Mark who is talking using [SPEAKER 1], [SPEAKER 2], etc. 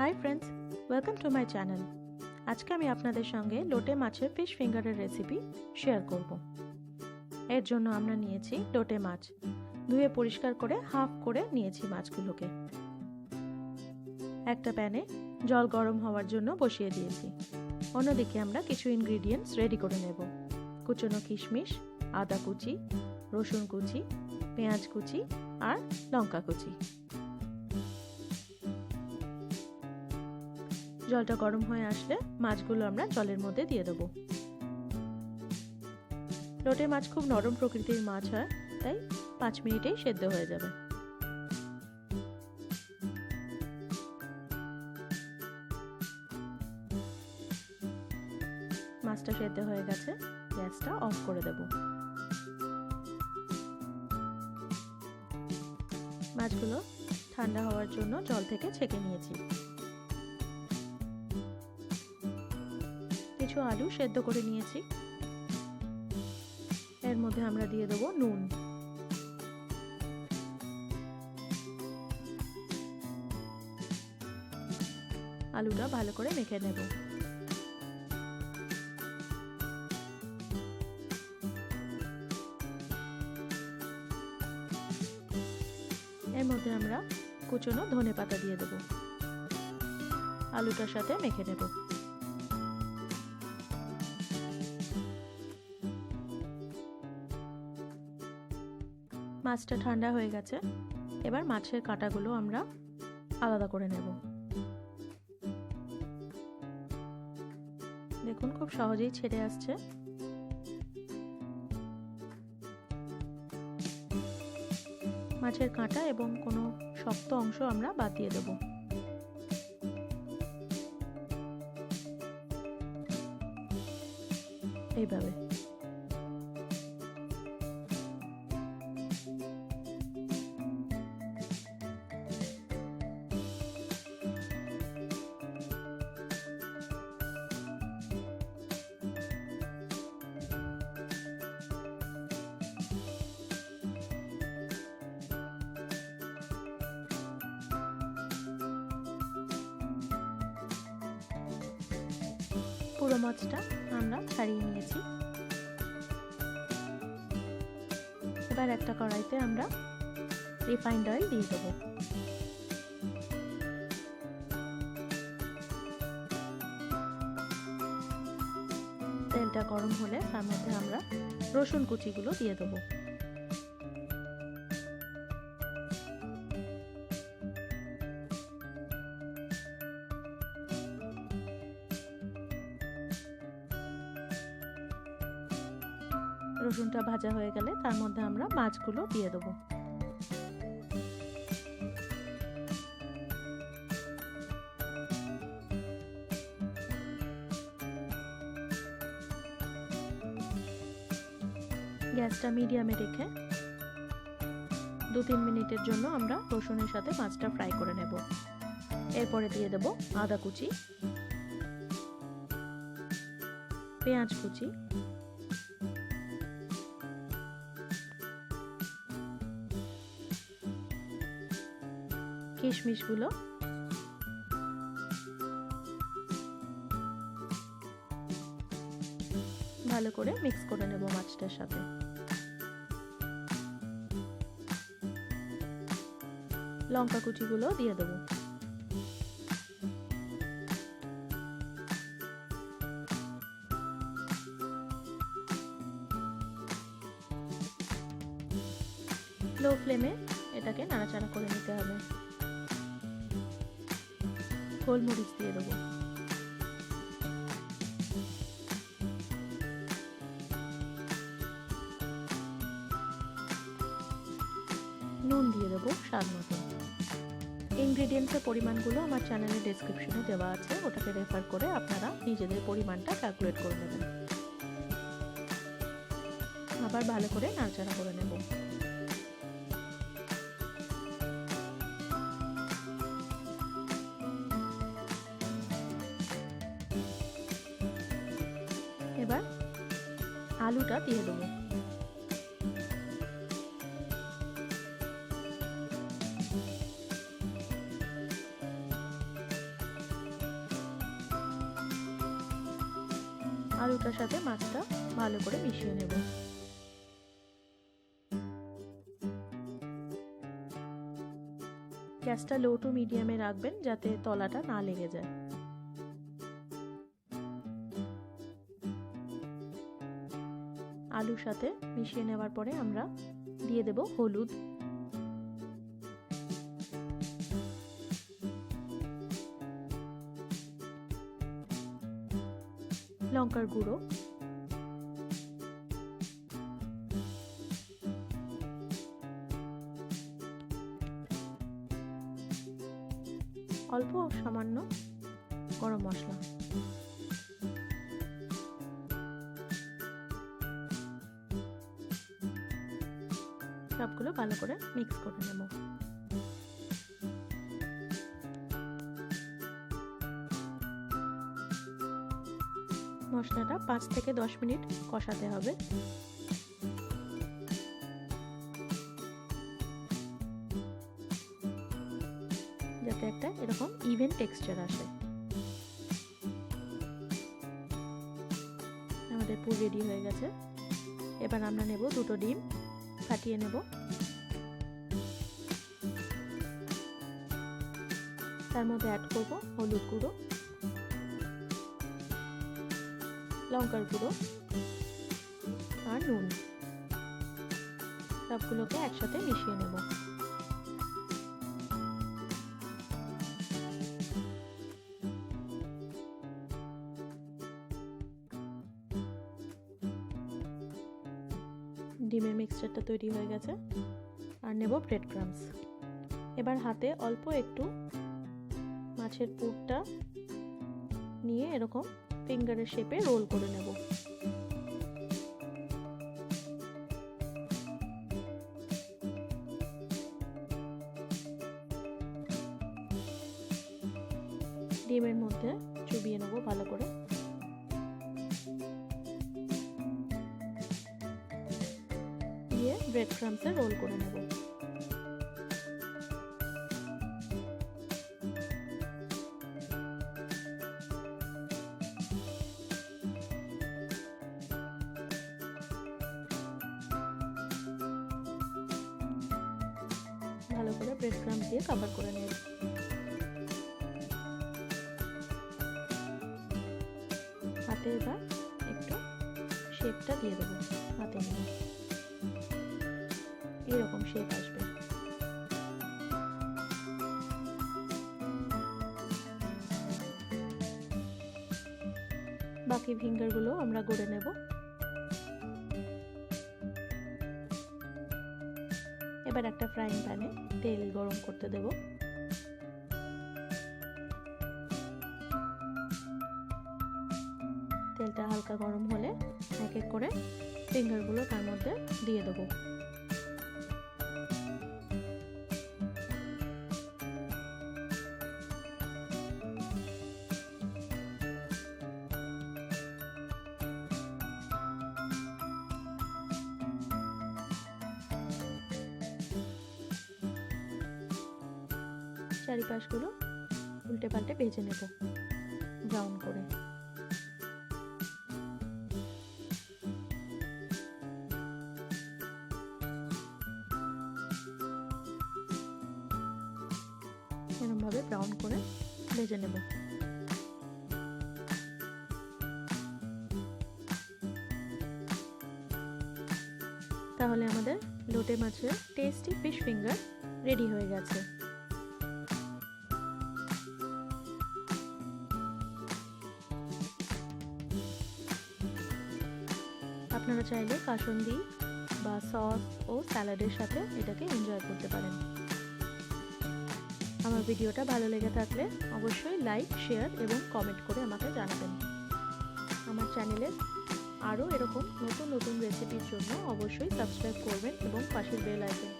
[SPEAKER 1] Hi friends, welcome to my channel. আজকে আমি আপনাদের সঙ্গে লোটে মাছের ফিশ ফিঙ্গারের রেসিপি শেয়ার করব। এর জন্য আমরা নিয়েছি লোটে মাছ, ধুয়ে পরিষ্কার করে হাফ করে নিয়েছি মাছগুলোকে। একটা প্যানে জল গরম হওয়ার জন্য বসিয়ে দিয়েছি। অন্যদিকে আমরা কিছু ইনগ্রিডিয়েন্টস রেডি করে নেব। কুচনো কিশমিশ, আদা কুচি, রসুন কুচি, পেঁয়াজ কুচি আর লঙ্কা কুচি। জলটা গরম হয়ে আসলে মাছগুলো আমরা জলের মধ্যে দিয়ে দেবো। লোটে মাছ খুব নরম প্রকৃতির মাছ হয়, তাই 5 মিনিটেই সেদ্ধ হয়ে যাবে। মাছটা সেদ্ধ হয়ে গেছে, গ্যাসটা অফ করে দেব। মাছগুলো ঠান্ডা হওয়ার জন্য জল থেকে ছেঁকে নিয়েছি। কিছু আলু সেদ্ধ করে নিয়েছি। এর মধ্যে আমরা দিয়ে দেবো নুন, আলুটা ভালো করে মেখে নেব। এর মধ্যে আমরা কুচনো ধনেপাতা দিয়ে দেব। আলুটার সাথে মেখে নেব। মাছটা ঠান্ডা হয়ে গেছে, এবার মাছের কাঁটাগুলো আমরা আলাদা করে নেব। দেখুন, খুব সহজেই ছেড়ে আসছে। মাছের কাঁটা এবং কোনো শক্ত অংশ আমরা বাদ দিয়ে দেব। এইভাবে পুরো মাছটা আমরা ছাড়িয়ে নিয়েছি। এবার একটা কড়াইতে আমরা রিফাইন্ড অয়েল দিয়ে দেবো। তেলটা গরম হলে তার মধ্যে আমরা রসুন কুচিগুলো দিয়ে দেবো। রসুনটা ভাজা হয়ে গেলে তার মধ্যে আমরা মাছগুলো দিয়ে দেবো। গ্যাসটা মিডিয়ামে রেখে 2-3 মিনিটের জন্য আমরা রসুনের সাথে মাছটা ফ্রাই করে নেব। এরপরে দিয়ে দেব আদা কুচি, পেঁয়াজ কুচি, কিশমিশগুলো, ভালো করে মিক্স করে নেব মাছটার সাথে। লঙ্কা কুচিগুলো দিয়ে দেব। লো ফ্লেমে এটাকে নাড়াচাড়া করে নিতে হবে। গোলমরিচ দিয়ে দেবো। নুন দিয়ে দেবো স্বাদ মতো। ইনগ্রিডিয়েন্টসের পরিমাণগুলো আমার চ্যানেলের ডেসক্রিপশনে দেওয়া আছে, ওটাকে রেফার করে আপনারা নিজেদের পরিমাণটা ক্যালকুলেট করে নেবেন। আবার ভালো করে নাড়াচাড়া করে নেব। এবার আলুটা দিয়ে দেবো। আলুটার সাথে মাছটা ভালো করে মিশিয়ে নেব। গ্যাসটা লো টু মিডিয়ামে রাখবেন যাতে তলাটা না লেগে যায়। আলুর সাথে মিশিয়ে নেওয়ার পরে আমরা দিয়ে দেব হলুদ, লঙ্কার গুঁড়ো, অল্প সামান্য গরম মশলা, সবগুলো ভালো করে মিক্স করে নেব। মশলাটা 5 থেকে 10 মিনিট কষাতে হবে। যাতে একটা এরকম ইভেন টেক্সচার আসে। আমাদের পুর রেডি হয়ে গেছে। এবার আমরা নেব 2টো ডিম, ফাটিয়ে নেব। তার মধ্যে অ্যাড করব হলুদ গুঁড়ো, লঙ্কার গুঁড়ো আর নুন। সবগুলোকে একসাথে মিশিয়ে নেব। ডিমের মিক্সচারটা তৈরি হয়ে গেছে। আর নেব ব্রেড ক্রাম্বস। এবার হাতে অল্প একটু মাছের পুরটা নিয়ে এরকম ফিঙ্গারের শেপে রোল করে নেব। ডিমের মধ্যে চুবিয়ে নেব ভালো করে। দিয়ে ব্রেড ক্রাম্বসে রোল করে নেব। ভালো করে ব্রেড ক্রাম্বস দিয়ে কভার করে নেব। হাতে এবার একটু শেপটা দিয়ে দেবো। হাতে নিয়ে এরকম শেপ আসবে। বাকি ফিঙ্গারগুলো আমরা গড়ে নেব। এবার একটা ফ্রাইং প্যানে তেল গরম করতে দেব। তেলটা হালকা গরম হলে এক এক করে ফিঙ্গারগুলো তার মধ্যে দিয়ে দেব। চারিপাশগুলো উল্টে পাল্টে ভেজে নেব ব্রাউন করে। এরকমভাবে ব্রাউন করে ভেজে নেব। তাহলে আমাদের লোটে মাছের টেস্টি ফিশ ফিঙ্গার রেডি হয়ে গেছে। আপনারা চাইলে কাসুন্দি বা সস ও স্যালাডের সাথে এটাকে এনজয় করতে পারেন। আমার ভিডিওটা ভালো লেগে থাকলে অবশ্যই লাইক, শেয়ার এবং কমেন্ট করে আমাকে জানাবেন। আমার চ্যানেলে আরও এরকম নতুন নতুন রেসিপির জন্য অবশ্যই সাবস্ক্রাইব করবেন এবং পাশের বেল আইকন